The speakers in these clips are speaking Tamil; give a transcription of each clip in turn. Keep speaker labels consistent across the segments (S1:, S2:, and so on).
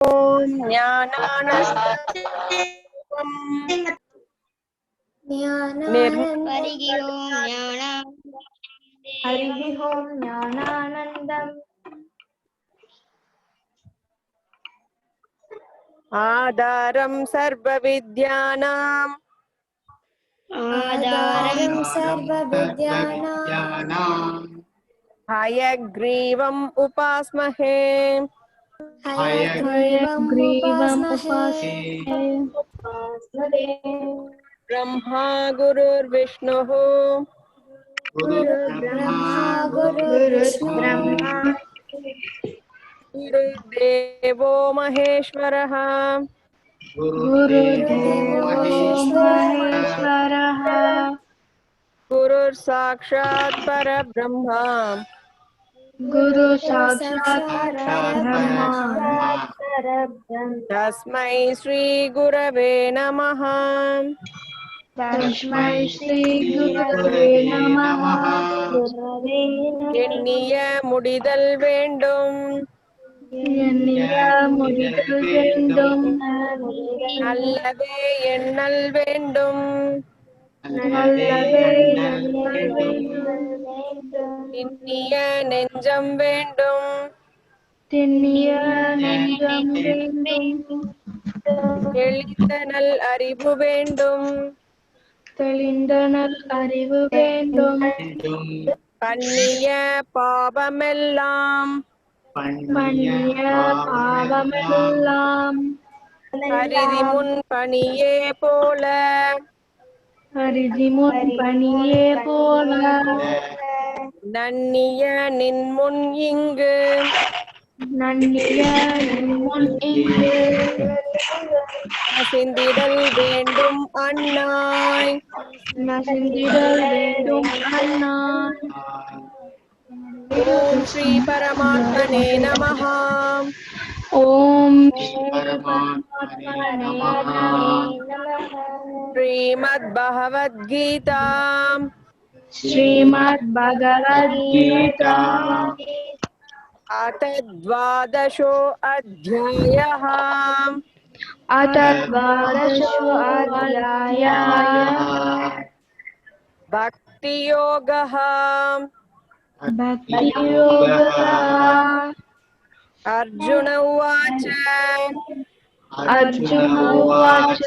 S1: ओम
S2: हरिः ओं ज्ञानानन्दम्
S1: आधारं सर्वविद्यानां हयग्रीवम् उपास्महे
S2: हयग्रीवम् उपास्महे
S1: ब्रह्मा गुरुर्विष्णुः
S2: गुरुर्ब्रह्मा गुरुर्ब्रह्मा
S1: गुरुर्देवो महेश्वरः
S2: गुरुर्देवो महेश्वरः
S1: गुरुर्साक्षात् परब्रह्मा
S2: गुरु साक्षात् परब्रह्मा
S1: तस्मै श्री गुरवे नमः
S2: तस्मै श्री गुरवे नमः
S1: எண்ணிய முடிதல் வேண்டும்
S2: எண்ணிய முடிதல் வேண்டும்
S1: நல்லதே எண்ணல் வேண்டும்
S2: நல்லதே எண்ணல் வேண்டும்
S1: இனிய நெஞ்சம் வேண்டும்
S2: திண்ணிய நெஞ்சம் வேண்டும்
S1: தெளிந்த நல் அறிவு வேண்டும்
S2: தெளிந்த நல் அறிவு வேண்டும்
S1: பண்ணிய பாவமெல்லாம்
S2: பண்ணிய பாவமெல்லாம்
S1: பரிதி முன் பணியே போல
S2: பரிதிமுன் பணியே போல
S1: நன்னிய நின்முன் இங்கு
S2: நன்னிய முன் இங்கு
S1: நசிந்திடல் வேண்டும் அன்னாய்
S2: நசிந்திடல் வேண்டும் அண்ணா
S1: ஓம் ஸ்ரீ பரமாத்மனே நமஹ
S2: ஓம் ஸ்ரீ பரமாத்மனே நமः
S1: ஸ்ரீமத் பகவத்கீதா
S2: श्रीमद् भगवद्गीता
S1: अथ द्वादशो अध्यायः
S2: अथ द्वादशो अध्यायः
S1: भक्तियोगः
S2: भक्तियोगः
S1: अर्जुन उवाच
S2: अर्जुन उवाच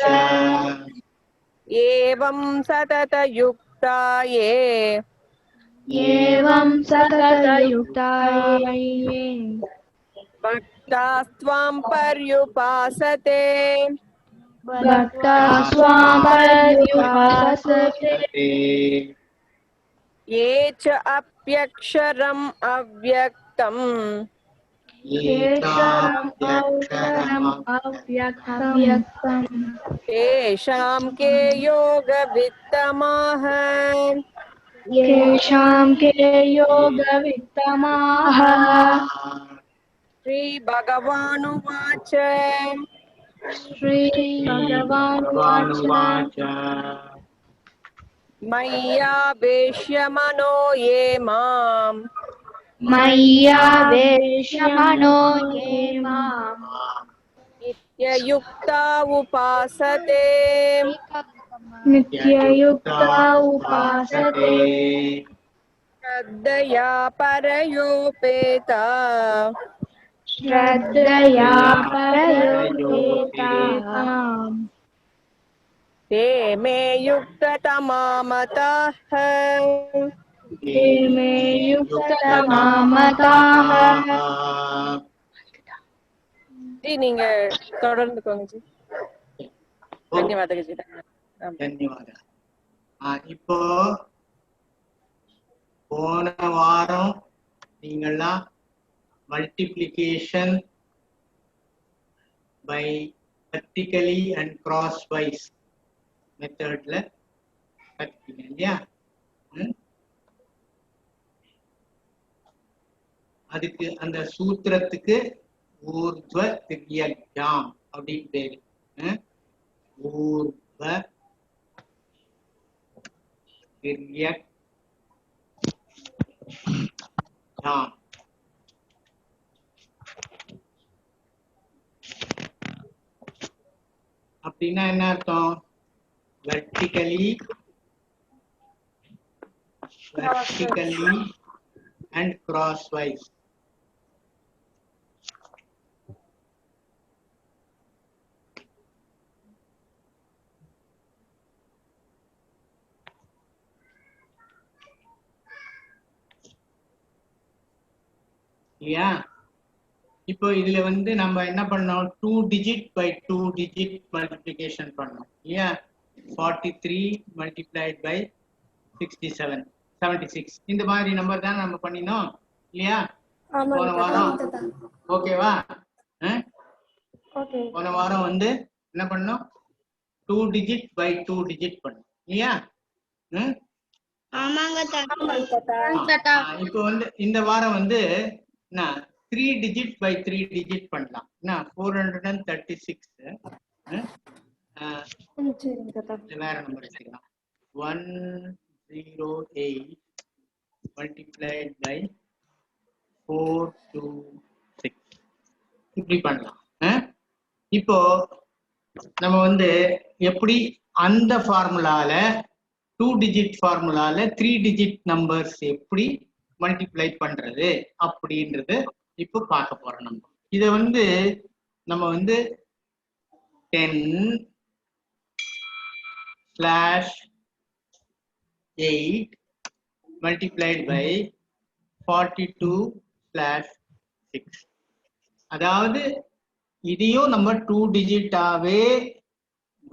S1: एवं सततयुक्ता ये
S2: एवं सततयुक्ता ये
S1: भक्तास्त्वां पर्युपासते
S2: भक्ताः स्वां पर्युपासते
S1: ये च अप्यक्षरम् अव्यक्तम्
S2: येषाम् अक्षरम् अव्यक्तम्
S1: तेषां के योगवित्तमाः
S2: येषां के योगवित्तमाः
S1: श्रीभगवानुवाच
S2: श्रीभगवानुवाच
S1: मय्यावेश्य मनो ये माम्
S2: मय्यावेश्य मनो ये माम्
S1: नित्ययुक्ता उपासते
S2: नित्ययुक्ता उपासते
S1: श्रद्धया परयोपेता
S2: श्रद्धया परयोपेताः
S1: ते मे युक्ततमा मताः
S2: ते मे युक्ततमा मताः
S1: जी நீங்க தொடர்ந்துக்கோங்க ஜி धन्यवाद जी
S3: धन्यवाद இப்போ போன வாரம் நீங்கள்லாம் multiplication by vertically and crosswise மெத்தட்ல கத்துக்கிட்டீங்க இல்லையா? அதுக்கு அந்த சூத்திரத்துக்கு ஊர்த்வ திரியக்ஞாம் அப்படின்னு பேரு. ஊர்த்வ திரியக்ஞாம். அப்படின்னா என்ன அர்த்தம்? vertically and crosswise. இல்லையா? இப்போ இதுல வந்து நம்ம என்ன பண்ணோம்? 2 digit by 2 digit multiplication பண்ணோம் இல்லையா? 43 multiplied by 67 76 இந்த மாதிரி நம்பர் தான் நம்ம பண்ணினோம் இல்லையா? போன வாரம் ஓகேவா? போன வாரம் வந்து என்ன பண்ணோம்? 2 digit by 2 digit பண்ணோம் இல்லையா?
S2: ஆமாங்க
S1: தாத்தா.
S3: இப்போ வந்து இந்த வாரம் வந்து 3 digit by 3 digit பண்ணலாம். 436
S1: சரிங்க தாத்தா.
S3: வேற நம்பர் வச்சுக்கலாம். 108 multiplied by 426 இப்படி பண்ணலாம். இப்போ நம்ம வந்து எப்படி அந்த ஃபார்முலால 2 digit ஃபார்முலால 3 digit நம்பர்ஸ் எப்படி மல்டிப்ளை பண்றது அப்படின்றது இப்போ பார்க்க போறோம். நம்ம இத வந்து நம்ம வந்து 10/8 multiplied by 42/6 அதாவது இதையும் நம்ம 2 டிஜிட்டாவே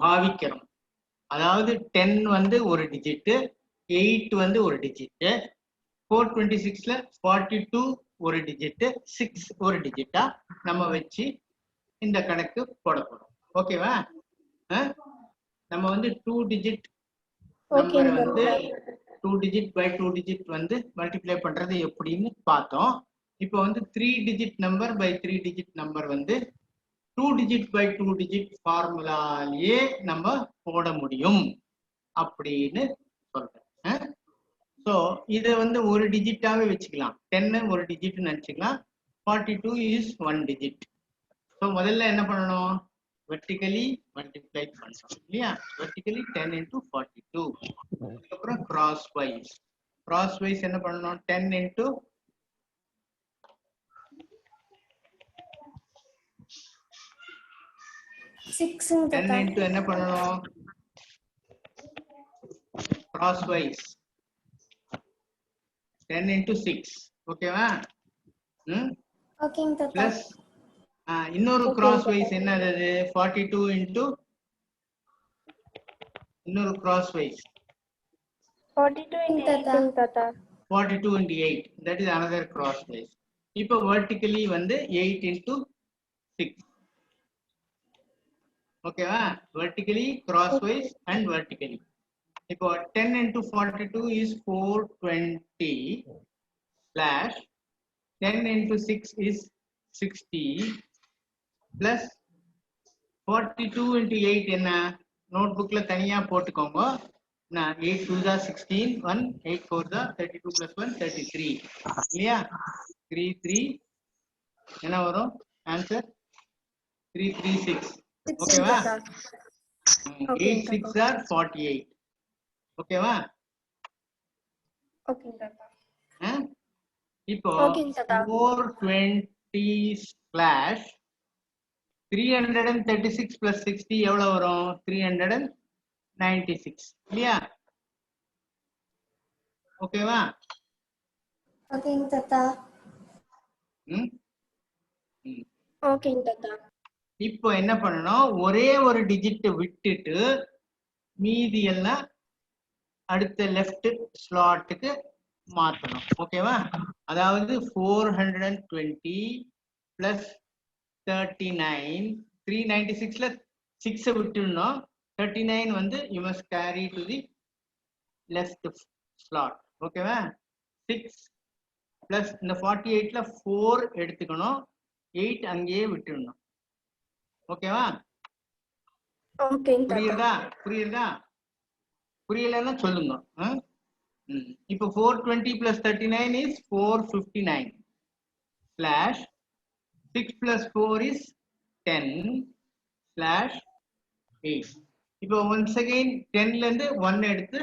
S3: பாவிக்கிறோம். அதாவது 10 வந்து ஒரு டிஜிட், 8 வந்து ஒரு டிஜிட், 426ல 42 ஒரு டிஜிட், 6 ஒரு டிஜிட்டா நம்ம வச்சு இந்த கணக்கு போட போறோம். ஓகேவா? நம்ம வந்து 2 டிஜிட் நம்பர் வந்து 2 டிஜிட் பை 2 டிஜிட் வந்து மல்டிப்ளை பண்றது எப்படின்னு பார்த்தோம். இப்போ வந்து 3 digit number by 3 digit number வந்து 2 digit by 2 digit ஃபார்முலாலேயே நம்ம போட முடியும் அப்படின்னு சொல்றேன். ஸோ இதை வந்து ஒரு டிஜிட்டாவே வச்சுக்கலாம். 10 ஒரு டிஜிட் நினைச்சுக்கலாம். 42 is 1 digit. ஸோ முதல்ல என்ன பண்ணணும்? வெர்டிகலி மல்டிப்ளை பண்ணணும் இல்லையா? Vertically 10 into 42. அதுக்கப்புறம் கிராஸ் வைஸ். கிராஸ் வைஸ் என்ன பண்ணணும்? 10 into 10 into என்ன பண்ணணும்? Crosswise 10 into 6. ஓகேவா?
S2: ஓகேங்க தாத்தா.
S3: பிளஸ் இன்னொரு கிராஸ் வைஸ் என்னது? 42 into இன்னொரு கிராஸ் வைஸ்
S2: 42 into 8 தாத்தா.
S3: 42 into 8. That is another cross wise. இப்போ vertically வந்து 8 into 6. ஓகேவா? vertically crosswise and vertically. இப்போ 10 into 42 is 420 slash 10 into 6 is 60 plus 42 into 8 என்ன? நோட்புக்ல தனியா போட்டுக்கோங்க. 8 2 are 16, 1 8 4 are 32 plus 1 33 இல்லையா? 33 என்ன வரும் ஆன்சர்? 336. ஓகேவா? 8 6 are 48. ஓகேவா? இப்போ 420 slash 336 plus 60 எவ்வளவு வரும்? 396 இல்லையா? ஓகேவா?
S2: ஓகேங்க தாத்தா. ஓகேங்க தாத்தா.
S3: இப்போ என்ன பண்ணணும்? ஒரே ஒரு டிஜிட் விட்டுட்டு மீதி எல்லாம் அடுத்த லெஃப்ட் ஸ்லாட்டுக்கு மாத்தணும். ஓகேவா? அதாவது 420 plus 39 396ல 6 விட்டுடணும். 39 வந்து you must carry to the left slot. ஓகேவா? 6 plus இந்த 48ல 4 எடுத்துக்கணும். 8 அங்கேயே விட்டுடணும். ஓகேவா? புரியுதா? புரியலன்னா சொல்லுங்க. இப்போ 420 plus 39 is 459 slash 6 plus 4 is 10 slash 8. இப்போ once again 10 ல இருந்து 1 எடுத்து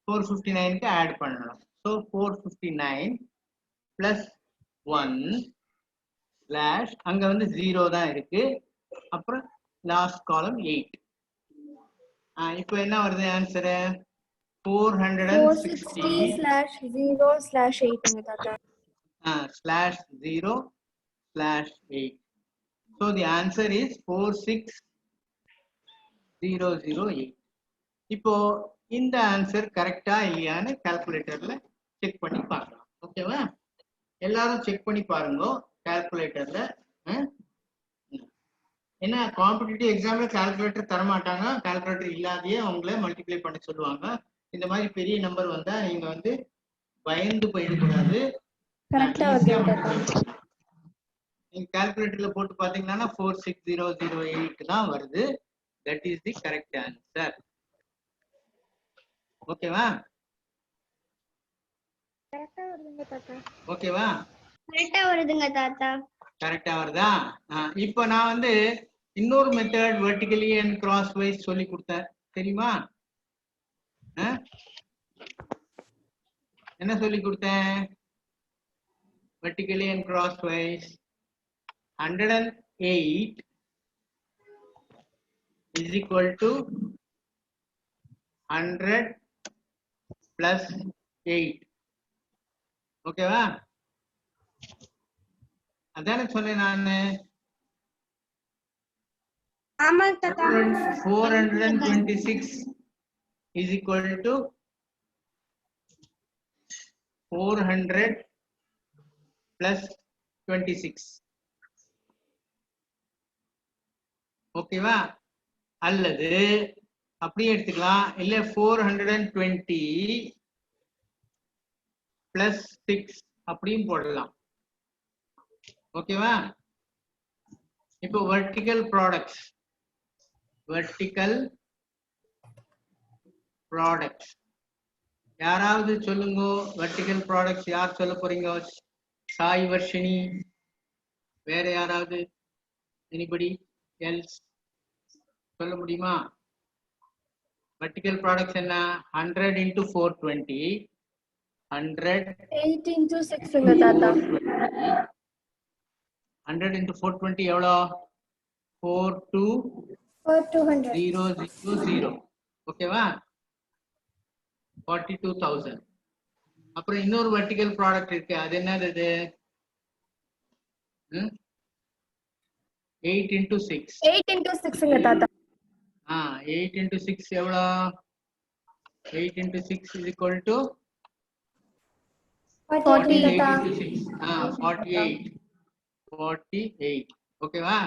S3: 459 க்கு ஆட் பண்ணணும். So 459 plus 1 slash அங்க வந்து 0 தான் இருக்கு. அப்புறம் லாஸ்ட் காலம் 8. இப்போ என்ன வருது ஆன்சர்? 460
S2: 460/0/8 தாத்தா.
S3: /0/8. So the answer is 46008. இப்போ இந்த ஆன்சர் கரெக்டா இல்லையான்னு கால்குலேட்டர்ல செக் பண்ணி பார்க்கலாம். ஓகேவா? எல்லாரும் செக் பண்ணி பாருங்க கால்குலேட்டர்ல. ஏன்னா காம்படிட்டிவ் எக்ஸாம்ல கால்குலேட்டர் தர மாட்டாங்க. கால்குலேட்டர் இல்லாதே அவங்கள மல்டிப்ளை பண்ண சொல்லுவாங்க. இந்த மாதிரி பெரிய நம்பர் வந்தா நீங்க வந்து பயந்து போயிடக்கூடாது.
S2: கரெக்டா வருது.
S3: நீங்க கால்குலேட்டர்ல போட்டு பாத்தீங்கன்னா 46008 தான் வருது. That is the correct answer. ஓகேவா?
S2: கரெக்டா வருதுங்க தாத்தா.
S3: ஓகேவா?
S2: கரெக்டா வருதுங்க தாத்தா.
S3: கரெக்டா வருதா? இப்போ நான் வந்து இன்னொரு method vertically and crosswise சொல்லி கொடுத்தேன். தெரியுமா? என்ன சொல்லி கொடுத்தேன்? vertically and crosswise. 108 is equal to 100 plus 8. ஓகேவா? அதானே சொன்னேன் நானு.
S2: ஆமா தாத்தா.
S3: 426 is equal to 400 plus 26. ஓகேவா? அல்லது அப்படியே எடுத்துக்கலாம். இல்ல 420 plus 6 அப்படியும் போடலாம். ஓகேவா? இப்போ vertical products யாராவது சொல்லுங்க. vertical products யார் சொல்ல போறீங்க? சாய் வர்ஷினி, வேற யாராவது? anybody else சொல்ல முடியுமா? vertical products என்ன? 100 into 420 100
S2: 8 into 6 தாத்தா.
S3: 100 into 420 எவ்வளோ? 42000. ஓகேவா? 42,000. அப்புறம் இன்னொரு vertical product இருக்கு. அது என்னது? 8 into 6.
S2: 8 into 6 தாத்தா.
S3: 8 into 6 எவ்வளோ? 8 into 6 is equal to 48 into 6. 48. ஓகேவா?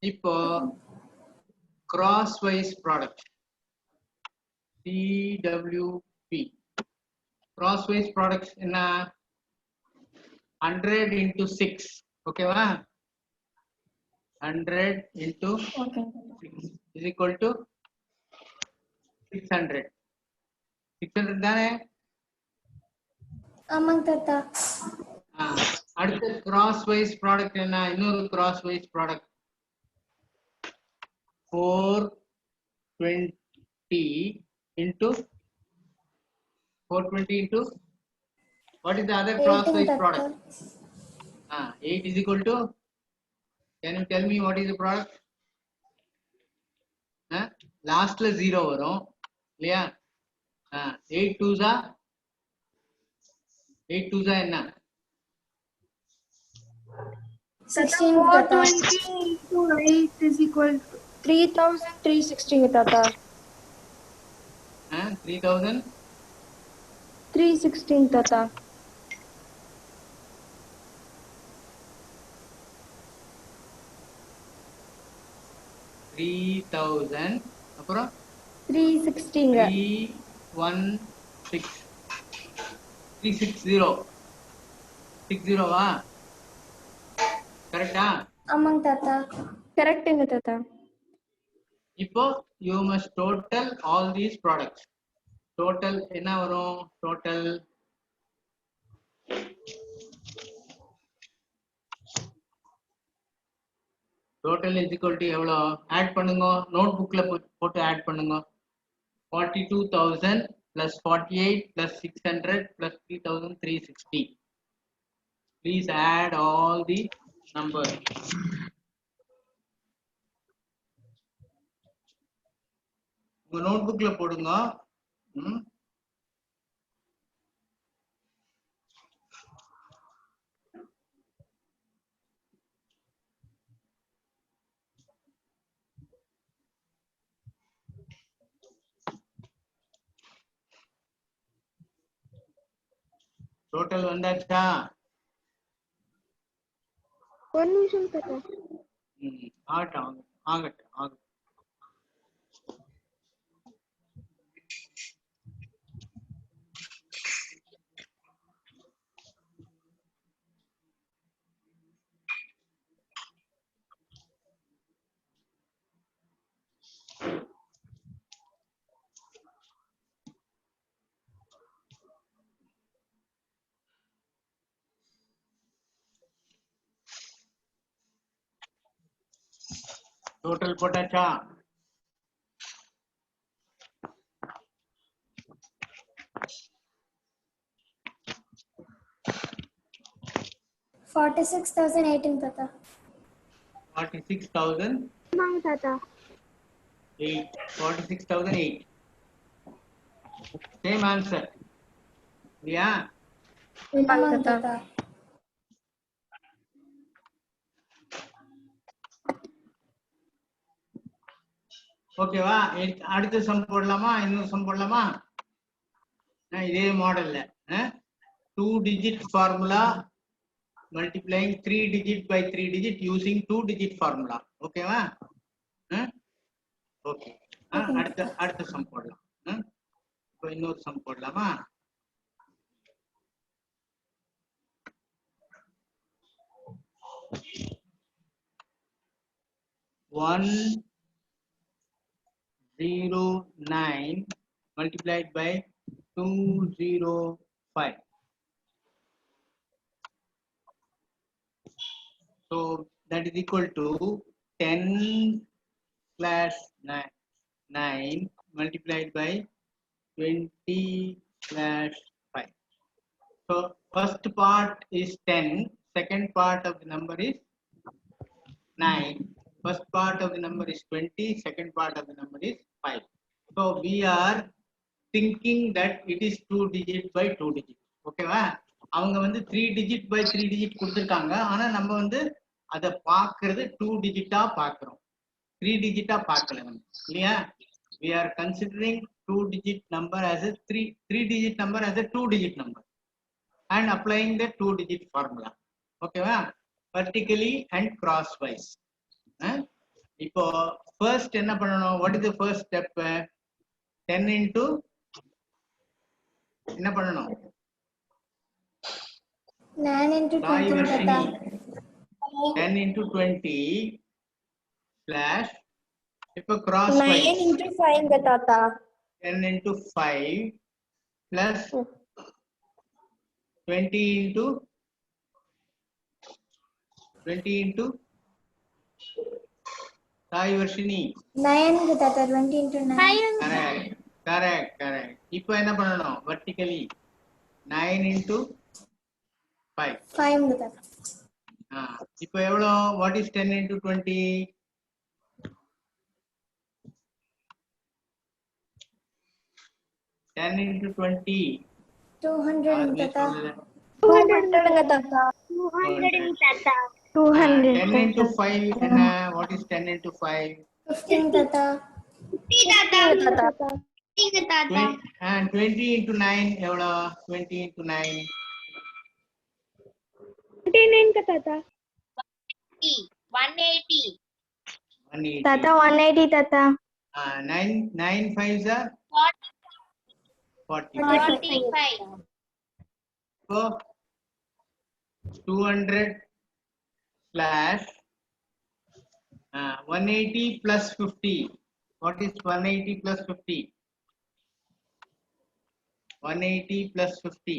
S3: இப்போ crosswise product CWP. crosswise products என்ன? 100 into 6. ஓகேவா? 100 into 6 is equal to 600. 600 தானே?
S2: ஆமாங்க தாத்தா.
S3: அடுத்த crosswise product என்ன? இன்னொரு crosswise product 420 into what is the other crosswise product? 8 is equal to, can you tell me what is the product? லாஸ்ட்ல 0 வரும் இல்லையா? 8 2s என்ன?
S2: 16 420 into 8 is equal to 3360 தாத்தா. 316 தாத்தா.
S3: 3000 அப்புறம்
S2: 316
S3: 316 360 60வா? கரெக்ட்டா?
S2: ஆமாங்க தாத்தா. கரெக்ட்டுங்க தாத்தா.
S3: இப்போ you must total all these products. total என்ன வரும்? total Total is equal to எவ்வளோ ஆட் பண்ணுங்க நோட் புக்ல போட்டு ஆட் பண்ணுங்க 42,000 plus 48 plus 600 plus 3,360. Please add all the numbers. உங்க நோட் புக்ல போடுங்க. டோட்டல் வந்தாச்சா?
S2: ஒரு நிமிஷம் தாத்தா.
S3: ஆகட்டும் ஆகட்டும் ஆகட்டும். டோட்டல் போட்டாச்சா?
S2: $46,018 தாத்தா.
S3: 46,000
S2: ஆமாங்க தாத்தா.
S3: 46,008. Same answer. Yeah.
S2: ஆமாங்க தாத்தா.
S3: ஓகேவா? அடுத்த சம் போடலாமா? இன்னொரு சம் போடலாமா? இதே மாடல்ல 2 digit formula multiplying 3 digit by 3 digit using 2 digit formula. ஓகேவா? ஓகே. அடுத்த சம் போடலாம். இப்போ இன்னொரு சம் போடலாமா? One 09 multiplied by 205. So that is equal to 10 slash 9 multiplied by 20 slash 5. So first part is 10, second part of the number is 9. First part of the number is 20, second part of the number is 5. So we are thinking that it is 2 digit by 2 digit. ஓகேவா? அவங்க வந்து 3 digit by 3 digit கொடுத்திருக்காங்க. ஆனா நம்ம வந்து அதை பார்க்கிறது 2 digit-ஆ பார்க்கிறோம். 3 digit-ஆ பார்க்கல நம்ம. இல்லையா? We are considering 2 digit number as a 3 digit number as a 2 digit number and applying the 2 digit formula. ஓகேவா? Vertically and crosswise. இப்போ first என்ன பண்ணணும்? What is the first step? 10 into என்ன பண்ணணும்?
S2: 9 into 20 தாத்தா.
S3: 10 into 20 slash இப்போ crosswise
S2: 9 into 5 தாத்தா.
S3: 10 into 5 plus 20 into Sai Varshini
S2: 9 தாத்தா. 20 into 9.
S3: Correct. இப்போ என்ன பண்ணணும்? Vertically 9 into 5.
S2: 5 தாத்தா.
S3: இப்போ எவ்வளோ? What is 10 into 20? 10 into 20.
S2: 200 தாத்தா.
S1: 200 தாத்தா. 200
S3: 10 into 5 என்ன? What is 10 into 5?
S2: 15 தாத்தா.
S1: 50 தாத்தா.
S3: 20 into 9 எவ்வளோ? 20 into 9.
S1: 29 தாத்தா.
S4: 180.
S3: 180.
S1: தாத்தா 180 தாத்தா.
S3: 9 5s are 40.
S4: 45.
S3: So 200 slash 180 plus 50. What is 180 plus 50? 180 plus 50.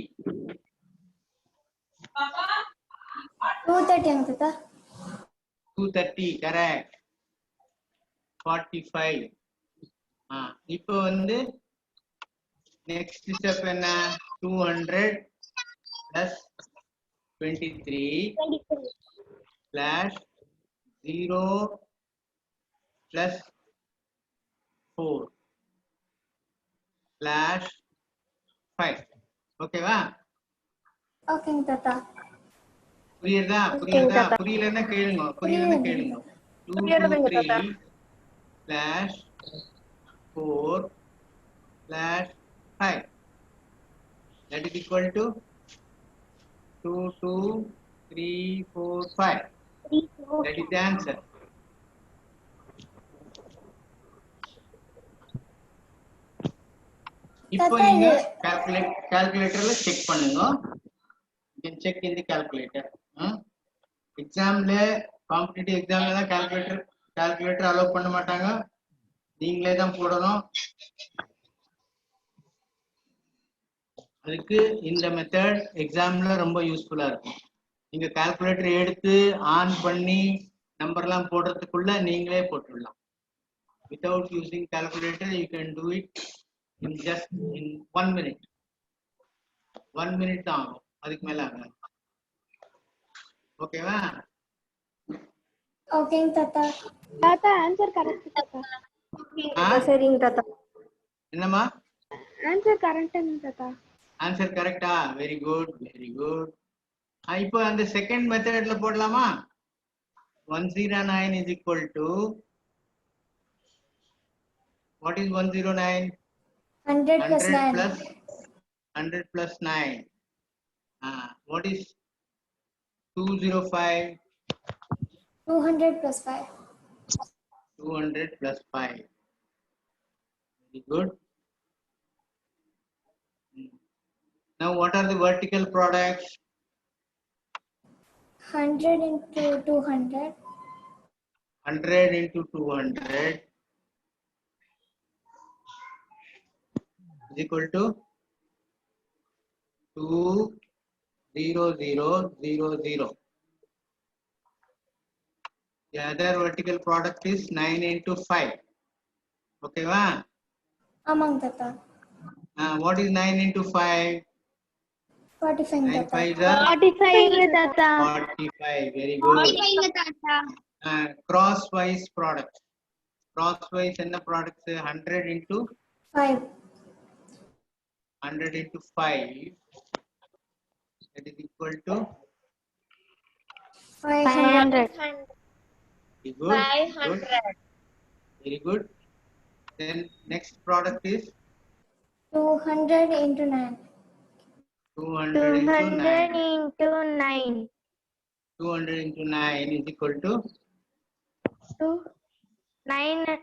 S2: 230 தாத்தா.
S3: 230 correct. 45. இப்போ வந்து next step என்ன 200 plus 23 slash 0 plus 4 slash 5. ஓகேவா?
S2: ஓகேங்க தாத்தா.
S3: புரியுதா? புரியலன்னா கேளுங்க. 223 slash 4 slash 5. That is equal to 2, 2, 3, 4, 5. That is the answer. இப்போ நீங்க calculatorல செக் பண்ணுங்க. You can check in the calculator. எக்ஸாம்ல காம்படிட்டிவ் எக்ஸாம்ல தான் calculator அலோ பண்ண மாட்டாங்க. நீங்களே தான் போடணும். அதுக்கு இந்த மெத்தட் எக்ஸாம்ல ரொம்ப யூஸ்ஃபுல்லா இருக்கும். நீங்க கால்குலேட்டர் எடுத்து ஆன் பண்ணி நம்பர்லாம் போடுறதுக்குள்ள நீங்களே போட்டுடலாம். Without using calculator you can do it in just in 1 minute. 1 minute தான் ஆகும், அதுக்கு மேல ஆகாது. ஓகேவா?
S2: ஓகேங்க தாத்தா.
S1: தாத்தா ஆன்சர் கரெக்ட் தாத்தா.
S4: சரிங்க தாத்தா.
S3: என்னம்மா?
S1: ஆன்சர் கரெக்ட்ங்க தாத்தா.
S3: ஆன்சர் கரெக்டா? Very good very good. இப்போ அந்த செகண்ட் மெத்தட்ல போடலாமா? 109 is equal to what is 109?
S2: 100 plus 9.
S3: 100 plus 9. What is 205?
S2: 200 plus 5.
S3: 200 plus 5. Very good. Now what are the vertical products?
S2: 100 into 200.
S3: 100 into 200 is equal to 20000. The other vertical product is 9 into 5. Okay, va?
S2: ஆமாங்க தாத்தா.
S3: What is 9 into 5?
S2: 45
S3: 9
S2: தாத்தா.
S3: 5 are
S1: 45 தாத்தா.
S3: 45. Very good.
S1: 45 தாத்தா.
S3: Crosswise products. Crosswise என்ன products? 100 into
S2: 5.
S3: 100 into 5. That is equal to
S2: 500.
S3: very good. 500. Very good. Then next product is
S2: 200 into 9.
S3: 200 into 9.
S1: into 9.
S3: 200 into 9 is equal to
S1: 9.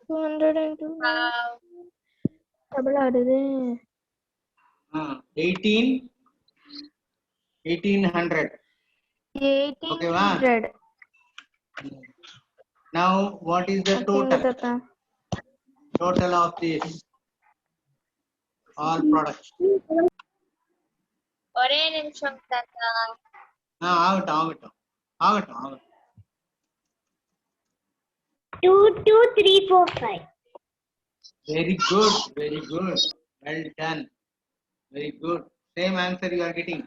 S1: 200 into 9. எவ்வளவு வருது?
S3: 1800. Okay, va?
S1: 1800.
S3: Now what is the total?
S1: தாத்தா.
S3: Total of this all products.
S5: ஒரே நிமிஷம் தாத்தா.
S3: ஆகட்டும்.
S1: 2, 2, 3, 4, 5.
S3: Very good. Well done. Very good. Same answer you are getting.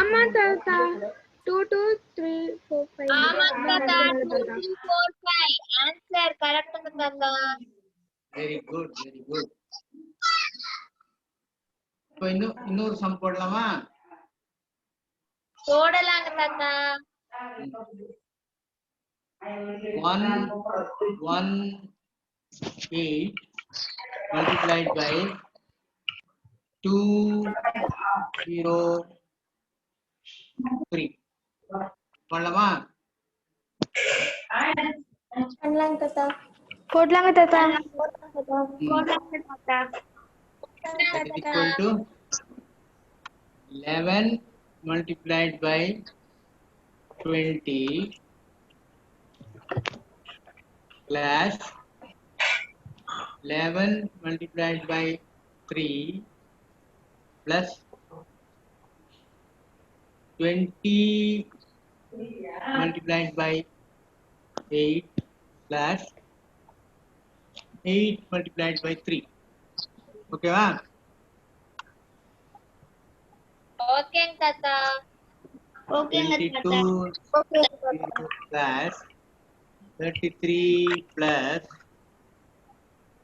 S1: ஆமா தாத்தா. 2, 2, 3, 4, 5.
S5: ஆமா தாத்தா. 2, 3, 4, 5 ஆன்சர் கரெக்ட்டுங்க தாத்தா.
S3: Very good. இப்போ இன்னொரு சம் போடலாமா?
S5: போடலாங்க தாத்தா.
S3: 118 multiplied by 203. போடலாமா?
S2: பண்ணலாங்க தாத்தா.
S1: போடலாங்க தாத்தா.
S5: போடலாங்க தாத்தா.
S3: That is equal to 11 multiplied by 20 plus 11 multiplied by 3 plus 20 multiplied by 8 plus 8 multiplied by 3. ஓகேவா?
S5: ஓகேங்க தாத்தா. ஓகேங்க தாத்தா.
S3: 22 plus 33 plus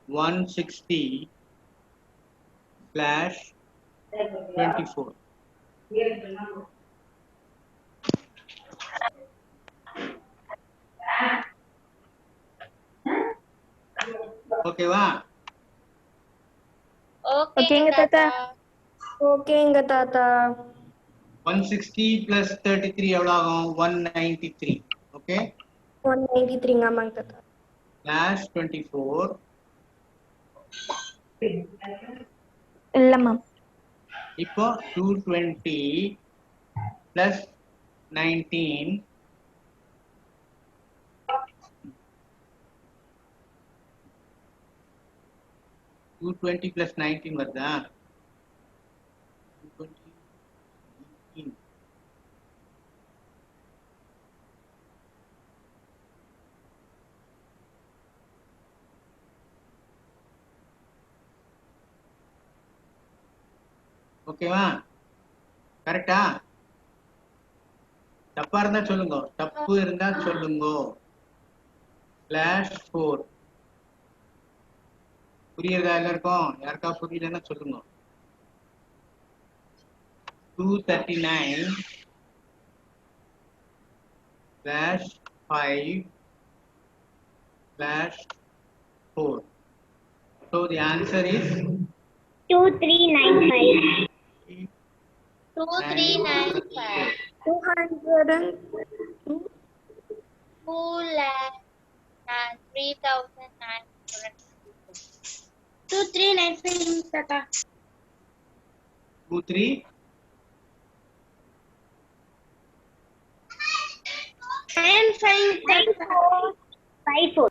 S3: 160 plus 24. ஓகேவா?
S5: ஓகேங்க தாத்தா.
S4: ஓகேங்க தாத்தா.
S3: 160 plus 33 எவ்வளவு ஆகும்? 193. ஓகே,
S4: 193 ஆமாங்க தாத்தா.
S3: plus 24
S4: இல்ல மேம்.
S3: இப்போ 220 plus 19 220 plus 19 வருதா? 220 19. ஓகேவா? கரெக்டா? தப்பா இருந்தா சொல்லுங்க, தப்பு இருந்தா சொல்லுங்க. /4 புரியுறதா எல்லாருக்கும்? யாருக்கா புரியலன்னா சொல்லுங்க. 239 /5 /4. So the answer is
S5: 2395. 2395.
S4: 200
S5: 2,03,900. 2395 தாத்தா.
S3: 23
S5: 54.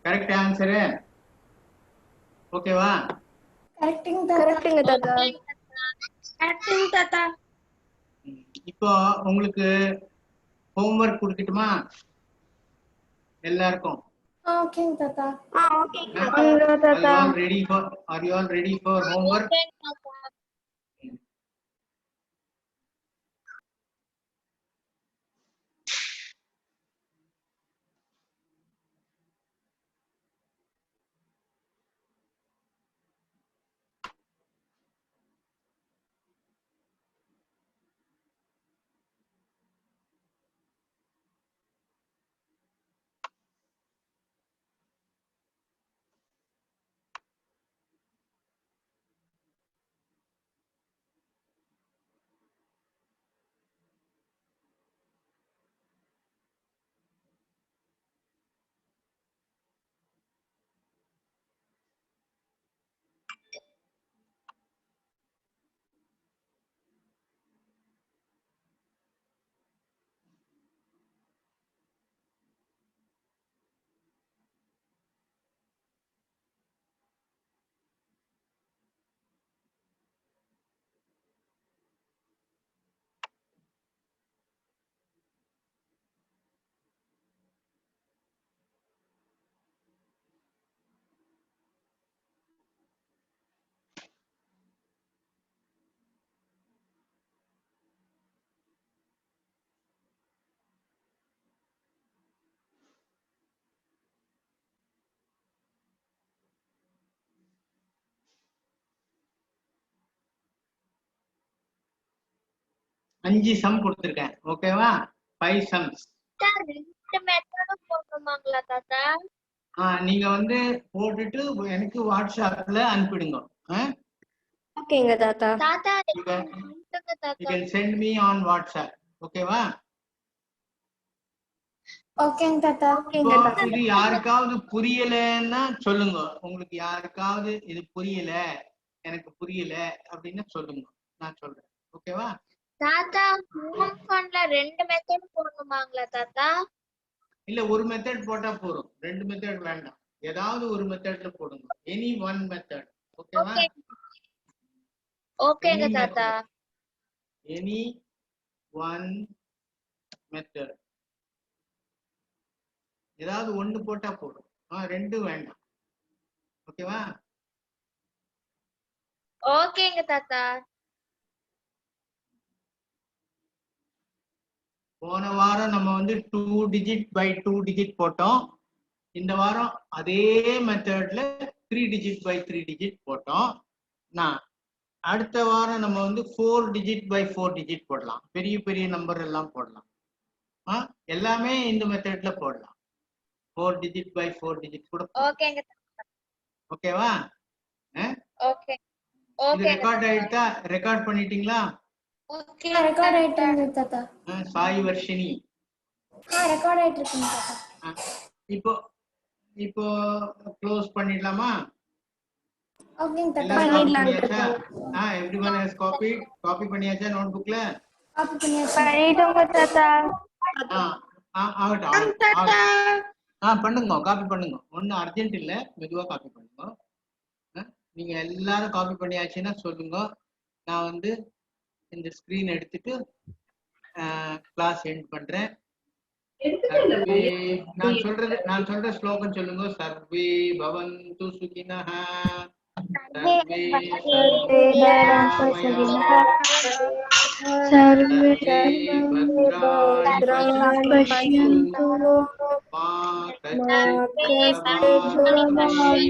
S3: Correct answer. ஓகேவா?
S2: கரெக்டுங்க தாத்தா.
S4: கரெக்ட்டுங்க தாத்தா.
S5: கரெக்டுங்க தாத்தா.
S3: இப்போ உங்களுக்கு ஹோம்வொர்க் கொடுக்கட்டுமா எல்லாருக்கும்?
S2: ஓகேங்க தாத்தா.
S4: ஓகேங்க தாத்தா.
S3: Are you all ready for homework?
S5: ஓகேங்க தாத்தா.
S3: அஞ்சு சம் கொடுத்துருக்கேன். ஓகேவா? 5 sums.
S5: ரெண்டு மெத்தடும் போடணுமாங்களா தாத்தா?
S3: நீங்க வந்து போட்டுட்டு எனக்கு வாட்ஸ்அப்ல அனுப்பிடுங்க.
S4: ஓகேங்க தாத்தா.
S5: தாத்தா
S3: You
S5: தாத்தா.
S3: can send me on WhatsApp. ஓகேவா?
S2: ஓகேங்க தாத்தா.
S3: இப்போ இது யாருக்காவது புரியலன்னா சொல்லுங்க. உங்களுக்கு யாருக்காவது இது புரியல, எனக்கு புரியல அப்படின்னு சொல்லுங்க, நான் சொல்றேன். ஓகேவா?
S5: தாத்தா ஹோம் ஃபண்ட்ல ரெண்டு மெத்தட் போடணுமாங்களா தாத்தா?
S3: இல்ல ஒரு மெத்தட் போட்டா போதும், ரெண்டு மெத்தட் வேண்டாம், ஏதாவது ஒரு மெத்தட்ல போடுங்க. Any one method. ஓகேவா?
S5: ஓகே ஓகேங்க தாத்தா.
S3: எனி ஒன் மெத்தட், ஏதாவது ஒண்ணு போட்டா போதும், ரெண்டு வேண்டாம். ஓகேவா?
S5: ஓகேங்க தாத்தா.
S3: போன வாரம் நம்ம வந்து 2 டிஜிட் பை 2 டிஜிட் போட்டோம். இந்த வாரம் அதே மெத்தட்ல 3 டிஜிட் பை 3 டிஜிட் போட்டோம். நான் அடுத்த வாரம் நம்ம வந்து 4 டிஜிட் பை 4 டிஜிட் போடலாம். பெரிய பெரிய நம்பர் எல்லாம் போடலாம். எல்லாமே இந்த மெத்தட்ல போடலாம். 4 டிஜிட் பை 4 டிஜிட் கூட.
S5: ஓகேங்க தாத்தா.
S3: ஓகேவா?
S5: ஓகே
S3: இது
S5: ஓகே
S3: ரெக்கார்ட் ஆயிட்டா? ரெக்கார்ட் பண்ணிட்டீங்களா?
S5: ஓகே
S2: ரெக்கார்ட் ஆயிட்டுங்க தாத்தா.
S3: சாய் வர்ஷினி
S2: ரெக்கார்ட் ஆயிட்டு இருக்குங்க தாத்தா.
S3: இப்போ இப்போ க்ளோஸ் பண்ணிடலாமா?
S2: ஓகேங்க தாத்தா.
S3: எல்லாரும் காப்பி பண்ணியாச்சா? எவ்ரிவன் ஹஸ் காப்பி பண்ணியாச்சா நோட்புக்ல?
S2: காப்பி பண்ணியாச்சு.
S4: பண்ணிட்டோங்க தாத்தா.
S3: பண்ணுங்க, காப்பி பண்ணுங்க, ஒன்னும் அர்ஜென்ட் இல்ல, மெதுவா காப்பி பண்ணுங்க. நீங்க எல்லாரும் காப்பி பண்ணியாச்சுன்னா சொல்லுங்க. நான் வந்து இந்த ஸ்கிரீன் எடுத்துட்டு கிளாஸ் எண்ட் பண்றேன். நான் சொல்ற ஸ்லோகம் சொல்லுங்க. சர்வே பவந்து சுகினஹ, சர்வே
S4: भद्राणि पश्यन्तु
S3: मा
S4: कश्चित् दुर्मरणं